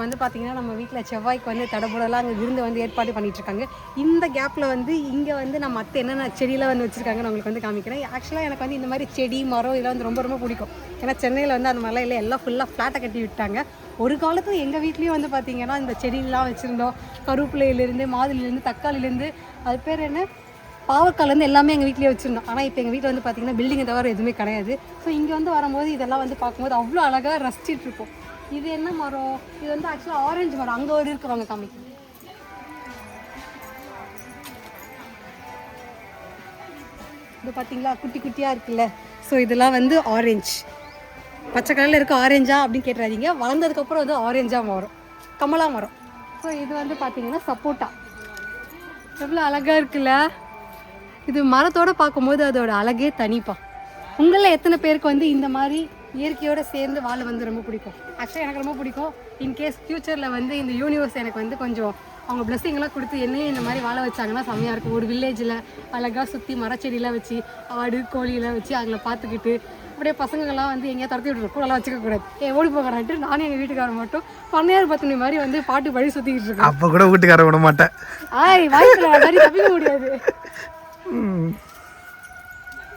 வந்து பார்த்தீங்கன்னா நம்ம வீட்டில் செவ்வாய்க்கு வந்து தடபுடலாம் அங்கே விருந்து வந்து ஏற்பாடு பண்ணிகிட்ருக்காங்க. இந்த கேப்பில் வந்து இங்கே வந்து நம்ம மற்ற என்னென்ன செடியெலாம் வந்து வச்சுருக்காங்கன்னு உங்களுக்கு வந்து காமிக்கிறேன். ஆக்சுவலாக எனக்கு வந்து இந்த மாதிரி செடி மரம் இதெல்லாம் வந்து ரொம்ப ரொம்ப பிடிக்கும். ஏன்னா சென்னையில் வந்து அந்த மாதிரிலாம் இல்லை, எல்லாம் ஃபுல்லாக ஃப்ளாட்டை கட்டி விட்டாங்க. ஒரு காலத்தில் எங்கள் வீட்லேயும் வந்து பார்த்திங்கன்னா இந்த செடியெலாம் வச்சுருந்தோம். கருவேப்பிலையிலேருந்து மாதுளையிலேருந்து தக்காளிலேருந்து அது பேர் என்ன பாவக்காலேருந்து எல்லாமே எங்கள் வீட்லேயே வச்சுருந்தோம். ஆனால் இப்போ எங்கள் வீட்டில் வந்து பார்த்திங்கன்னா பில்டிங்கை தவிர எதுவுமே கிடையாது. ஸோ இங்கே வந்து வரும்போது இதெல்லாம் வந்து பார்க்கும்போது அவ்வளோ அழகாக ரசிச்சிட்ருப்போம். இது என்ன மரம்? இது வந்து ஆக்சுவலாக ஆரஞ்சு மரம். அங்கே ஒரு இருக்கிறவங்க காமிக்கும். இது பார்த்தீங்களா குட்டி குட்டியாக இருக்குல்ல. ஸோ இதெல்லாம் வந்து ஆரஞ்சு. பச்சை கலரில் இருக்க ஆரஞ்சா அப்படின்னு கேட்டுறாதீங்க. வளர்ந்ததுக்கப்புறம் வந்து ஆரஞ்சாக மாறும். கமலா மரம். ஸோ இது வந்து பார்த்தீங்கன்னா சப்போட்டா. எவ்வளோ அழகாக இருக்குல்ல. இது மரத்தோடு பார்க்கும்போது அதோட அழகே தனிப்பா. உங்களில் எத்தனை பேருக்கு வந்து இந்த மாதிரி இயற்கையோடு சேர்ந்து வாழ வந்து ரொம்ப பிடிக்கும்? ஆக்சுவலாக எனக்கு ரொம்ப பிடிக்கும். இன்கேஸ் ஃப்யூச்சரில் வந்து இந்த யூனிவர்ஸ் எனக்கு வந்து கொஞ்சம் அவங்க பிளெஸிங்லாம் கொடுத்து என்னையும் இந்த மாதிரி வாழ வச்சாங்கன்னா செம்மையாக இருக்கும். ஒரு வில்லேஜில் அழகாக சுற்றி மரச்செடியெலாம் வச்சு ஆடு கோழியெல்லாம் வச்சு அதில் பார்த்துக்கிட்டு அப்படியே பசங்கள்லாம் வந்து எங்கேயா துரத்தி விட்டுருக்கோம். கூடலாம் வச்சுக்கக்கூடாது. ஓடி போகிறான்ட்டு நானும் எங்கள் வீட்டுக்காரர் மட்டும் பண்ணையார் பத்தினி மாதிரி வந்து பாட்டு வழி சுற்றிக்கிட்டு இருக்கேன். அப்போ கூட வீட்டுக்காரர் விட மாட்டேன். வாய்ப்பில் மாதிரி தப்பிக்க முடியாது.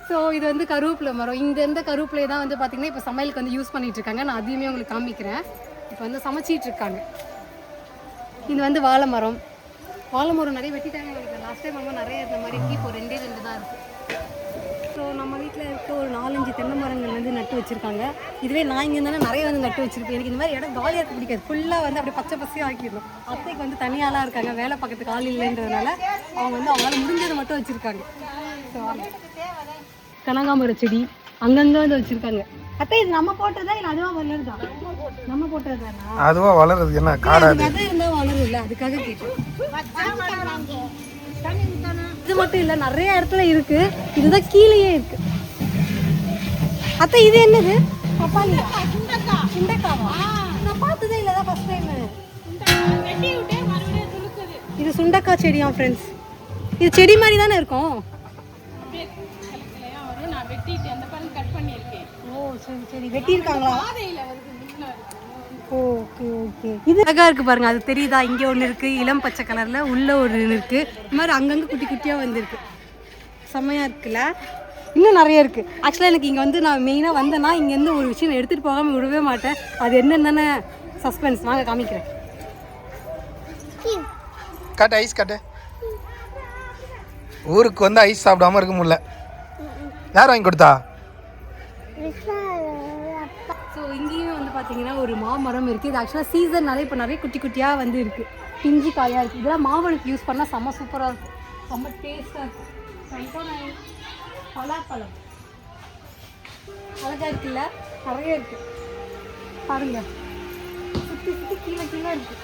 ஸோ இது வந்து கருவேப்பிலை மரம். இந்த கருவேப்பிலை தான் வந்து பார்த்திங்கன்னா இப்போ சமையலுக்கு வந்து யூஸ் பண்ணிகிட்டு இருக்காங்க. நான் அதையுமே உங்களுக்கு காமிக்கிறேன். இப்போ வந்து சமைச்சிட்டு இருக்காங்க. இது வந்து வாழை மரம். வாழை மரம் நிறைய வெட்டிட்டாங்க நினைக்கிறேன். லாஸ்ட் டைம் நம்ம நிறைய இந்த மாதிரி இப்போ 2 தான் இருக்குது. ஸோ நம்ம வீட்டில் இருக்க ஒரு 4-5 தென்னை மரங்கள் வந்து நட்டு வச்சுருக்காங்க. இதுவே நான் இங்கே இருந்தாலும் நிறைய வந்து நட்டு வச்சுருக்கேன். எனக்கு இந்த மாதிரி இடம் காலியாக இருக்க பிடிக்காது. ஃபுல்லாக வந்து அப்படியே பச்சை பசையாக ஆக்கிடணும். அத்தைக்கு வந்து தனியாலாம் இருக்காங்க, வேலை பக்கத்துக்கு ஆள் இல்லைன்றதுனால அவங்க வந்து அவங்களால முடிஞ்சதை மட்டும் வச்சுருக்காங்க. ஸோ கனகாமர செடி அங்கங்கே வந்து வச்சுருக்காங்க. அத்தை இது நம்ம போட்டதா இல்லை அதுவாக வளருதா? நம்ம போட்டது தானா? அதுவாக வளருது. என்ன காடாது? அது இருந்தால் வளரும் இல்லை, அதுக்காக கேட்டேன். இது மட்டும் இல்லை, நிறைய இடத்துல இருக்கு. இதுதான் கீழேயே இருக்கு. அத்தை இது என்னது? பப்பாளியா? சுண்டக்காவா? நான் பார்த்ததே இல்லை, தான் ஃபர்ஸ்ட் டைம். இது சுண்டக்காய் செடியா ஃப்ரெண்ட்ஸ்? இது செடி மாதிரி தானே இருக்கும். ஓ சரி சரி, வெட்டியிருக்காங்களா? Okay okay. இது அழகாக இருக்குது பாருங்கள். அது தெரியுதா? இங்கே ஒன்று இருக்குது இளம் பச்சை கலரில், உள்ளே ஒரு இருக்குது. இது மாதிரி அங்கங்கே குட்டி குட்டியாக வந்துருக்கு. செம்மையாக இருக்குல்ல. இன்னும் நிறைய இருக்குது. ஆக்சுவலாக எனக்கு இங்கே வந்து நான் மெயினாக வந்தேன்னா இங்கேருந்து ஒரு விஷயம் எடுத்துகிட்டு போகாமல் விடவே மாட்டேன். அது என்னென்ன சஸ்பென்ஸ் வாங்க காமிக்கிறேன். கட்டு ஐஸ் கட்டு. ஊருக்கு வந்து ஐஸ் சாப்பிடாம இருக்க முடியல. யார் வாங்கி கொடுத்தா? ஸோ இங்கேயும் வந்து பார்த்தீங்கன்னா ஒரு மாமரம் இருக்குது. இது ஆக்சுவலாக சீசன்னாலே இப்போ நிறைய குட்டி குட்டியாக வந்து இருக்குது. பிஞ்சு காயாக இருக்குது. இதெல்லாம் மாவனுக்கு யூஸ் பண்ணால் செம்ம சூப்பராக இருக்கும், செம்ம டேஸ்ட்டாக இருக்கும். பலாப்பழம் அழகாக இருக்குல்ல. நிறைய இருக்குது பாருங்கள். சுற்றி சுற்றி கீழே கீழே இருக்குது.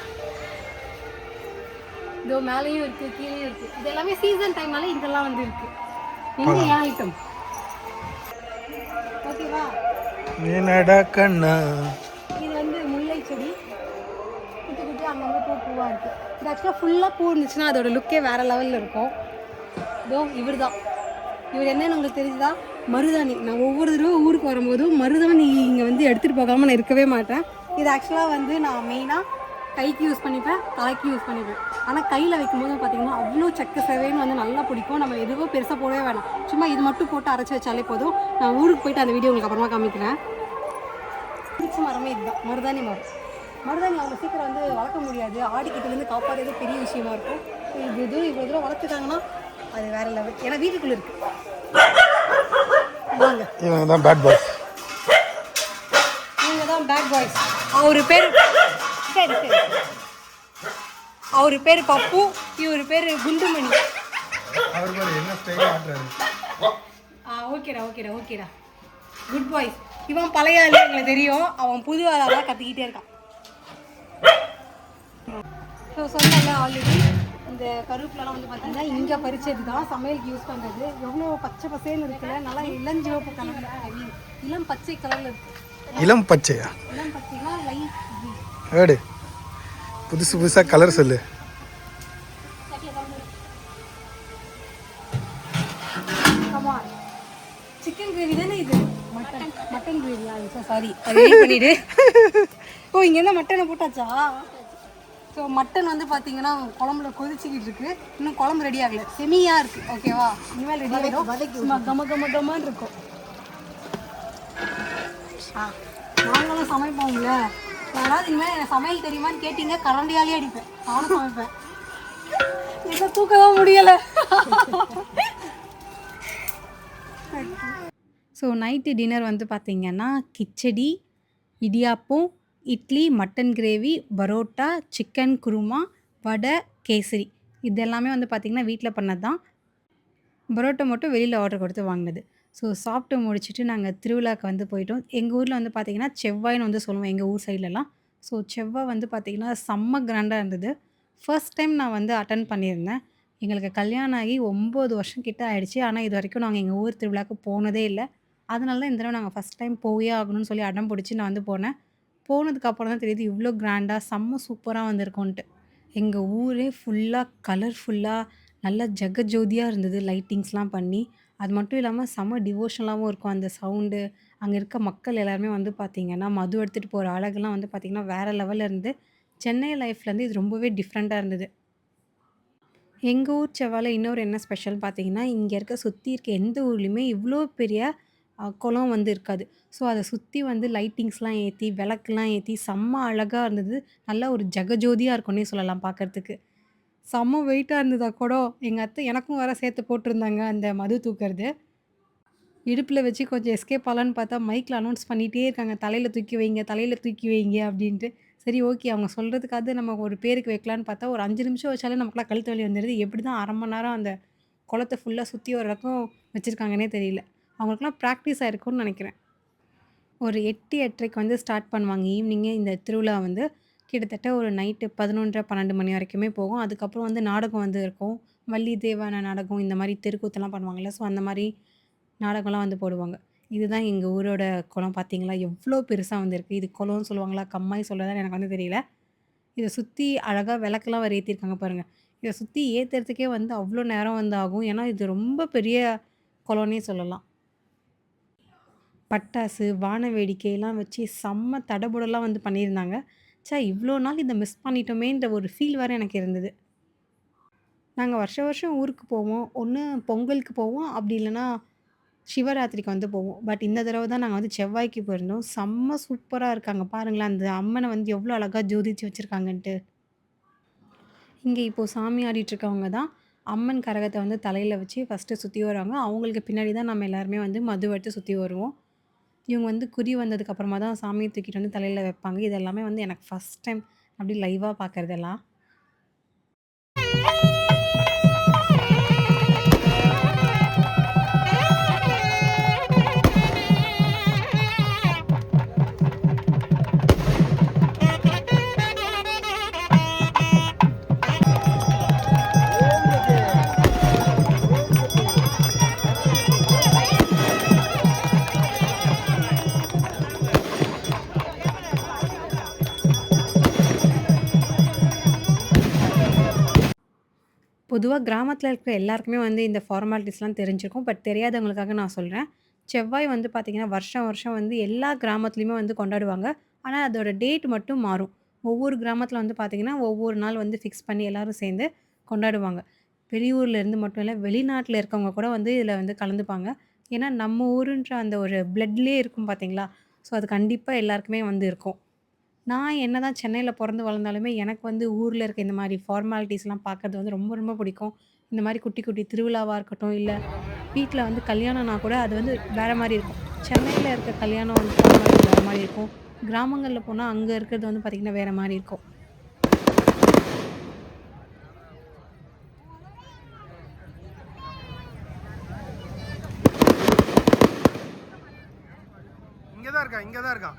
இதோ மேலேயும் இருக்குது கீழேயும் இருக்குது. இது எல்லாமே சீசன் டைம்னால இதெல்லாம் வந்து இருக்குது. இங்கே ஏன் ஐட்டம் ஓகேவா? கண்ணா. இது வந்து முல்லை செடி. குட்டி குட்டி அங்கங்கே பூவாக இருக்குது. இது ஆக்சுவலாக ஃபுல்லாக பூ இருந்துச்சுன்னா அதோட லுக்கே வேறு லெவலில் இருக்கும். இதோ இவர் தான். இவர் என்னன்னு உங்களுக்கு தெரிஞ்சுதா? மருதாணி. நான் ஒவ்வொரு தடவை ஊருக்கு வரும்போதும் மருதாணி இங்கே வந்து எடுத்துகிட்டு போகாமல் நான் இருக்கவே மாட்டேன். இது ஆக்சுவலாக வந்து நான் மெயினாக கைக்கு யூஸ் பண்ணிப்பேன், தலைக்கு யூஸ் பண்ணிப்பேன். ஆனால் கையில் வைக்கும்போது பார்த்தீங்கன்னா அவ்வளோ செக்க சேவைன்னு வந்து நல்லா பிடிக்கும். நம்ம எதுவும் பெருசாக போடவே வேணாம், சும்மா இது மட்டும் போட்டு அரைச்சி வச்சாலே போதும். நான் ஊருக்கு போயிட்டு அந்த வீடியோ உங்களுக்கு அப்புறமா காமிக்கிறேன். பிடிச்ச மரமே இதுதான், மருதாணி மரம். மருதாணி அவ்வளோ சீக்கிரம் வந்து வளர்க்க முடியாது. ஆடிக்கிட்டேருந்து காப்பாற்றுறது பெரிய விஷயமா இருக்கும். இவ்வளோ தூரம் வளர்த்துட்டாங்கன்னா அது வேறு லெவல். ஏன்னா வீட்டுக்குள்ளே இருக்குது. வாங்க, இவங்க தான் பேட் பாய்ஸ். இவங்க தான் பேட் பாய்ஸ். அவர் பேர் சரி சரி, அவர் பேர் பப்பு, இவர் பேர் குண்டுமணி. ஓகேடா ஓகேடா ஓகேடா, குட் பாய்ஸ். இவன் பழைய ஆளு, எங்களுக்கு தெரியும். அவன் புது ஆளாக கற்றுக்கிட்டே இருக்கான். ஸோ சொன்னால ஆல்ரெடி இந்த கருவேப்பிலாம் வந்து பார்த்தீங்கன்னா இங்கே பறிச்சது தான் சமையலுக்கு யூஸ் பண்ணுறது. எவ்வளோ பச்சை பசேன்னு இருக்குல்ல, நல்லா இளஞ்சிவப்பு கலரில், இளம் பச்சை கலரில் இருக்குது. இளம் பச்சையா? இளம் பச்சைனா லைட் ஏடு புதுசு புதுசாக கலர் சொல்லு. சிக்கன் கிரேவி தானே இது? மட்டன் கிரேவியா? சாரி, பண்ணிடு. ஓ இங்கே என்ன மட்டனை போட்டாச்சா? ஸோ மட்டன் வந்து பார்த்தீங்கன்னா குழம்புல கொதிச்சுக்கிட்டு இருக்கு. இன்னும் குழம்பு ரெடி ஆகலை, செமியாக இருக்குது. ஓகேவா, இனிமேல் ரெடி ஆகிடும். சும்மா கம கம கமான்னு இருக்கும். நாங்களும் சமைப்போம்ல, யாராவது இனிமேல் சமையல் தெரியுமான்னு கேட்டீங்க, கரண்டியாலே அடிப்பேன். நானும் சமைப்பேன். என்ன தூக்கதான் முடியலை. ஸோ நைட்டு டின்னர் வந்து பார்த்திங்கன்னா khichdi, idiyappam, idli, mutton gravy, parotta, chicken kurma, vada, kesari. இது எல்லாமே வந்து பார்த்திங்கன்னா வீட்டில் பண்ணது தான். பரோட்டா மட்டும் வெளியில் ஆர்டர் கொடுத்து வாங்கினது. ஸோ சாப்பிட்டு முடிச்சுட்டு நாங்கள் திருவிழாவுக்கு வந்து போயிட்டோம். எங்கள் ஊரில் வந்து பார்த்திங்கன்னா செவ்வாய்ன்னு வந்து சொல்லுவோம் எங்கள் ஊர் சைட்லலாம். ஸோ செவ்வாய் வந்து பார்த்திங்கன்னா செம்ம கிராண்டாக இருந்தது. ஃபர்ஸ்ட் டைம் நான் வந்து அட்டன் பண்ணியிருந்தேன். எங்களுக்கு கல்யாணம் ஆகி 9 வருஷம் கிட்ட ஆயிடுச்சு. ஆனால் இது வரைக்கும் நாங்கள் எங்கள் ஊர் திருவிழாவுக்கு போனதே இல்லை. அதனால தான் இந்த தடவை நாங்கள் ஃபஸ்ட் டைம் போயே ஆகணும்னு சொல்லி அடம் பிடிச்சி நான் வந்து போனேன். போனதுக்கப்புறம் தான் தெரியுது இவ்வளோ கிராண்டாக செம்ம சூப்பராக வந்திருக்கோன்ட்டு. எங்கள் ஊரே ஃபுல்லாக கலர்ஃபுல்லாக நல்லா ஜெகஜோதியாக இருந்தது, லைட்டிங்ஸ்லாம் பண்ணி. அது மட்டும் இல்லாமல் செம்ம டிவோஷனலாகவும் இருக்கும் அந்த சவுண்டு. அங்கே இருக்க மக்கள் எல்லாருமே வந்து பார்த்திங்கன்னா மது எடுத்துகிட்டு போகிற அழகுலாம் வந்து பார்த்திங்கன்னா வேறு லெவலில் இருந்து. சென்னை லைஃப்லேருந்து இது ரொம்பவே டிஃப்ரெண்ட்டாக இருந்தது. எங்கள் ஊர் செவ்வாயில் இன்னொரு என்ன ஸ்பெஷல் பார்த்தீங்கன்னா, இங்கே இருக்க சுற்றி இருக்க எந்த ஊர்லேயுமே இவ்வளோ பெரிய குளம் வந்து இருக்காது. ஸோ அதை சுற்றி வந்து லைட்டிங்ஸ்லாம் ஏற்றி, விளக்குலாம் ஏற்றி செம்ம அழகாக இருந்தது. நல்லா ஒரு ஜெகஜோதியாக இருக்குன்னே சொல்லலாம் பார்க்கறதுக்கு. செம்ம வெயிட்டாக இருந்ததா குடம். எங்கள் அத்தை எனக்கும் வேற சேர்த்து போட்டிருந்தாங்க அந்த மது தூக்குறது. இடுப்பில் வச்சு கொஞ்சம் எஸ்கேப் ஆகலான்னு பார்த்தா மைக்கில் அனௌன்ஸ் பண்ணிகிட்டே இருக்காங்க, தலையில் தூக்கி வைங்க, தலையில் தூக்கி வைங்க அப்படின்ட்டு. சரி ஓகே, அவங்க சொல்கிறதுக்காவது நம்ம ஒரு பேருக்கு வைக்கலான்னு பார்த்தா ஒரு 5 நிமிஷம் வச்சாலே நமக்குலாம் கழுத்து வலி வந்துடுது. எப்படி தான் 1/2 மணி நேரம் அந்த குளத்த ஃபுல்லாக சுற்றி வர வரைக்கும் வச்சுருக்காங்கன்னே தெரியல. அவங்களுக்குலாம் ப்ராக்டிஸ் ஆகிருக்கும்னு நினைக்கிறேன். ஒரு 8, 8:30க்கு வந்து ஸ்டார்ட் பண்ணுவாங்க ஈவினிங்கே இந்த திருவிழா வந்து. கிட்டத்தட்ட ஒரு நைட்டு 11:30, 12 மணி வரைக்குமே போகும். அதுக்கப்புறம் வந்து நாடகம் வந்து இருக்கும். வள்ளி தேவான நாடகம், இந்த மாதிரி தெருக்கூத்தெல்லாம் பண்ணுவாங்கள்ல. ஸோ அந்த மாதிரி நாடகம்லாம் வந்து போடுவாங்க. இதுதான் எங்கள் ஊரோட குளம் பார்த்தீங்களா? எவ்வளோ பெருசா வந்திருக்கு. இது குளம்னு சொல்லுவாங்களா? கம்மாய் சொல்லுறதான்னு எனக்கு வந்து தெரியல. இத சுத்தி அழகா விளக்குலாம் வேற ஏத்தியிருக்காங்க பாருங்க. இத சுத்தி ஏத்துறதுக்கே வந்து அவ்ளோ நேரம் வந்து ஆகும். ஏன்னா, இது ரொம்ப பெரிய குளம்னே சொல்லலாம். பட்டாசு, வான வேடிக்கைலாம் வச்சு செம்ம தடபுடலா வந்து பண்ணியிருந்தாங்க. ச்சே! இவ்ளோ நாள் இத மிஸ் பண்ணிட்டோமேன்ற ஒரு ஃபீல் வேற எனக்கு இருந்தது. நாங்க வருஷம் வருஷம் ஊருக்கு போவோம். ஒண்ணு பொங்கலுக்கு போவோம். அப்படி இல்லன்னா சிவராத்திரிக்கு வந்து போவோம். பட் இந்த தடவ தான் நாங்க வந்து செவ்வாய்க்கு போயிருந்தோம். செம்ம சூப்பரா இருக்கு. அங்க பாருங்களேன், அந்த அம்மன வந்து எவ்ளோ அழகா ஜோதிச்சு வச்சிருக்காங்கன்ட்டு. இங்க இப்போ சாமி ஆடிட்டு இருக்கவங்க தான் அம்மன் கரகத்த வந்து தலையில வச்சு ஃபர்ஸ்ட்டு சுத்தி வருவாங்க. அவங்களுக்கு பின்னாடி தான் நம்ம எல்லாருமே வந்து மது எடுத்து சுத்தி வருவோம். இவங்க வந்து குறி வந்ததுக்கு அப்புறமா தான் சாமிய தூக்கிட்டு வந்து தலையில வைப்பாங்க. இது எல்லாமே வந்து எனக்கு ஃபர்ஸ்ட் டைம் அப்படி லைவா பார்க்கறதெல்லாம். பொதுவா கிராமத்தில இருக்கிற எல்லாருக்குமே வந்து இந்த ஃபார்மாலிட்டீஸ்லாம் தெரிஞ்சிருக்கும். பட் தெரியாதவங்களுக்காக நான் சொல்றேன். செவ்வாய் வந்து பார்த்தீங்கன்னா, வருஷம் வருஷம் வந்து எல்லா கிராமத்துலயுமே வந்து கொண்டாடுவாங்க. ஆனா, அதோட டேட் மட்டும் மாறும். ஒவ்வொரு கிராமத்தில வந்து பார்த்தீங்கன்னா, ஒவ்வொரு நாள் வந்து ஃபிக்ஸ் பண்ணி எல்லாரும் சேர்ந்து கொண்டாடுவாங்க. வெளியூர்ல இருந்து மட்டும் இல்ல, வெளிநாட்ல இருக்கவங்க கூட வந்து இதில வந்து கலந்துப்பாங்க. ஏன்னா, நம்ம ஊருன்ற அந்த ஒரு பிளட்லயே இருக்கும் பார்த்தீங்களா? ஸோ, அது கண்டிப்பா எல்லாருக்குமே வந்து இருக்கும். நான் என்னதான் சென்னையில பொறந்து வளர்ந்தாலுமே, எனக்கு வந்து ஊர்ல இருக்க இந்த மாரி ஃபார்மாலிட்டீஸ்லாம் பார்க்கறது வந்து ரொம்ப ரொம்ப பிடிக்கும். இந்த மாரி குட்டி குட்டி திருவிழாவா இருக்கட்டும், இல்ல வீட்ல வந்து கல்யாணம்னா கூட அது வந்து வேற மாரி இருக்கும். சென்னையில இருக்க கல்யாணம் வந்து ஃபார்மாலிட்டி வேற மாரி இருக்கும். கிராமங்கள்ல போனா அங்க இருக்கிறது வந்து பார்த்தீங்கன்னா, வேற மாரி இருக்கும். இங்கே தான் இருக்கா, இங்கே தான் இருக்கா.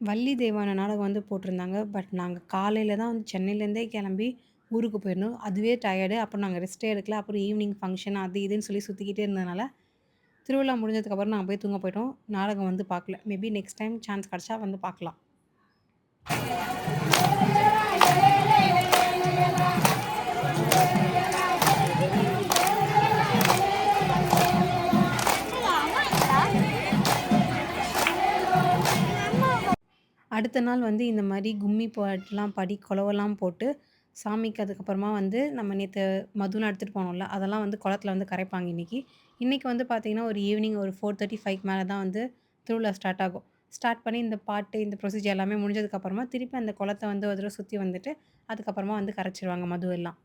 வள்ளி தெய்வான நாடகம் வந்து போட்டிருந்தாங்க. பட் நாங்க காலையில தான் வந்து சென்னையிலேருந்தே கிளம்பி ஊருக்கு போயிருந்தோம். அதுவே டயர்டு. அப்புறம் நாங்க ரெஸ்ட்டே எடுக்கல. அப்புறம் ஈவினிங் ஃபங்ஷன் அது இதுன்னு சொல்லி சுத்திக்கிட்டே இருந்ததுனால, திருவிழா முடிஞ்சதுக்கப்புறம் நாங்க போய் தூங்க போயிட்டோம். நாடகம் வந்து பார்க்கல. மேபி நெக்ஸ்ட் டைம் சான்ஸ் கிடைச்சா வந்து பார்க்கலாம். அடுத்த நாள் வந்து இந்த மாதிரி கும்மி பாட்டுலாம் பாடி குலவெல்லாம் போட்டு சாமிக்கு அதுக்கப்புறமா வந்து நம்ம நேற்று மதுலாம் எடுத்துகிட்டு போனோம்ல அதெல்லாம் வந்து குளத்துல வந்து கரைப்பாங்க இன்றைக்கி. இன்றைக்கி வந்து பார்த்திங்கன்னா ஒரு ஈவினிங் ஒரு 4:35 மேலே தான் வந்து திருவிழா ஸ்டார்ட் ஆகும். ஸ்டார்ட் பண்ணி இந்த பாட்டு இந்த ப்ரொசீஜர் எல்லாமே முடிஞ்சதுக்கப்புறமா திருப்பி அந்த குளத்த வந்து ஒரு தடவை சுற்றி வந்துட்டு அதுக்கப்புறமா வந்து கரைச்சிருவாங்க மது எல்லாம்.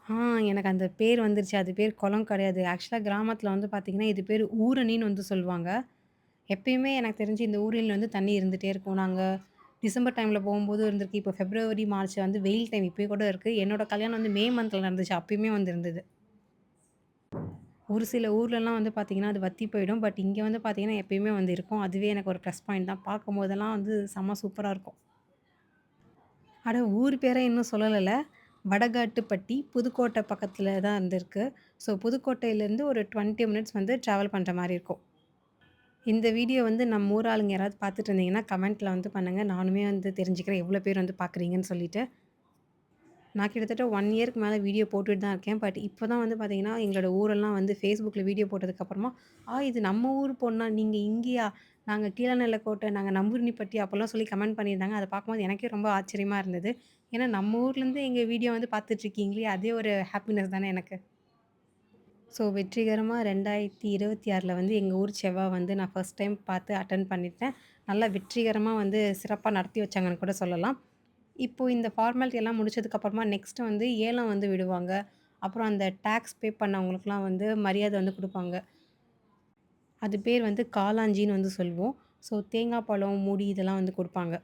ஆ எனக்கு அந்த பேர் வந்துருச்சு. அது பேர் குளம் கிடையாது. ஆக்சுவலா கிராமத்தில வந்து பார்த்தீங்கன்னா, இது பேரு ஊரணின்னு வந்து சொல்லுவாங்க. எப்பயுமே எனக்கு தெரிஞ்சு இந்த ஊரணில வந்து தண்ணி இருந்துட்டே இருக்கும். நாங்க டிசம்பர் டைம்ல போகும்போது இருந்திருக்கு. இப்போ பிப்ரவரி, மார்ச் வந்து வெயில் டைம் இப்பயும் கூட இருக்கு. என்னோட கல்யாணம் வந்து மே மந்த்ல நடந்துச்சு. அப்பயுமே வந்து இருந்தது. ஒரு சில ஊர்லலாம் வந்து பார்த்தீங்கன்னா, அது வத்தி போயிடும். பட் இங்க வந்து பார்த்தீங்கன்னா, எப்பயுமே வந்து இருக்கும். அதுவே எனக்கு ஒரு ப்ளஸ் பாயிண்ட் தான். பார்க்கும்போதெல்லாம் வந்து செம்ம சூப்பரா இருக்கும். அட ஊர் பேரே இன்னும் சொல்லலல. வடகாட்டுப்பட்டி, புதுக்கோட்டை பக்கத்தில தான் வந்து இருக்கு. ஸோ புதுக்கோட்டையிலேருந்து ஒரு 20 மினிட்ஸ் வந்து ட்ராவல் பண்ற மாரி இருக்கும். இந்த வீடியோ வந்து நம்ம ஊர் ஆளுங்க யாராவது பார்த்துட்டு இருந்தீங்கன்னா, கமெண்ட்ல வந்து பண்ணுங்க. நானுமே வந்து தெரிஞ்சுக்கிறேன் எவ்வளோ பேர் வந்து பார்க்குறீங்கன்னு சொல்லிட்டு. நான் கிட்டத்தட்ட 1 இயர்க்கு மேல வீடியோ போட்டுட்டு தான் இருக்கேன். பட் இப்போ தான் வந்து பார்த்தீங்கன்னா, எங்களோட ஊரெல்லாம் வந்து Facebookல வீடியோ போட்டதுக்கப்புறமா, இது நம்ம ஊர் பொண்ணா? நீங்க இங்கேயா? நாங்க கீழநெல்லக்கோட்டை, நாங்க நம்பூரிணிப்பட்டி அப்போலாம் சொல்லி கமெண்ட் பண்ணியிருந்தாங்க. அத பார்க்கும்போது எனக்கே ரொம்ப ஆச்சரியமா இருந்தது. ஏன்னா நம்ம ஊர்லேருந்து எங்க வீடியோ வந்து பார்த்துட்ருக்கீங்களே, அதே ஒரு ஹாப்பினஸ் தானே எனக்கு. ஸோ வெற்றிகரமா 2026ல வந்து எங்க ஊர் செவ்வா வந்து நான் ஃபர்ஸ்ட் டைம் பார்த்து அட்டெண்ட் பண்ணிட்டேன். நல்லா வெற்றிகரமா வந்து சிறப்பா நடத்தி வச்சாங்கன்னு கூட சொல்லலாம். இப்போ இந்த ஃபார்மாலிட்டி எல்லாம் முடிச்சதுக்கப்புறமா நெக்ஸ்ட் வந்து ஏலம் வந்து விடுவாங்க. அப்புறம் அந்த டாக்ஸ் பே பண்ணவங்களுக்குலாம் வந்து மரியாதை வந்து குடுப்பாங்க. அது பேர் வந்து காலாஞ்சின்னு வந்து சொல்வோம். ஸோ தேங்காய் பழம், மூடி இதெல்லாம் வந்து குடுப்பாங்க.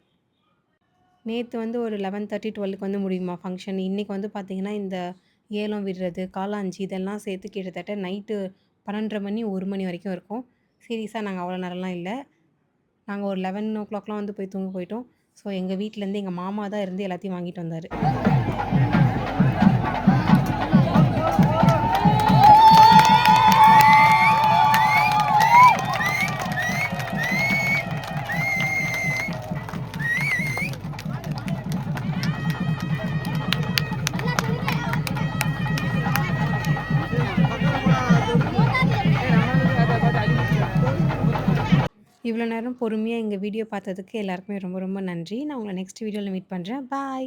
நேத்து வந்து ஒரு 11:30, 12க்கு வந்து முடியுமா ஃபங்ஷன். இன்னைக்கு வந்து பார்த்தீங்கன்னா, இந்த ஏலம் விடுறது, காலாஞ்சி இதெல்லாம் சேர்த்து கிட்டத்தட்ட நைட்டு 12:30 மணி, 1 மணி வரைக்கும் இருக்கும். சீரியஸா நாங்க அவ்வளோ நேரம்லாம் இல்ல. நாங்க ஒரு 11:00லாம் வந்து போய் தூங்க போயிட்டோம். ஸோ எங்க வீட்லேருந்து எங்க மாமா தான் இருந்து எல்லாத்தையும் வாங்கிட்டு வந்தாரு. இவ்வளோ நேரம் பொறுமையா எங்க வீடியோ பார்த்ததுக்கு எல்லாருக்குமே ரொம்ப ரொம்ப நன்றி. நான் உங்கள நெக்ஸ்ட் வீடியோல மீட் பண்றேன். பாய்.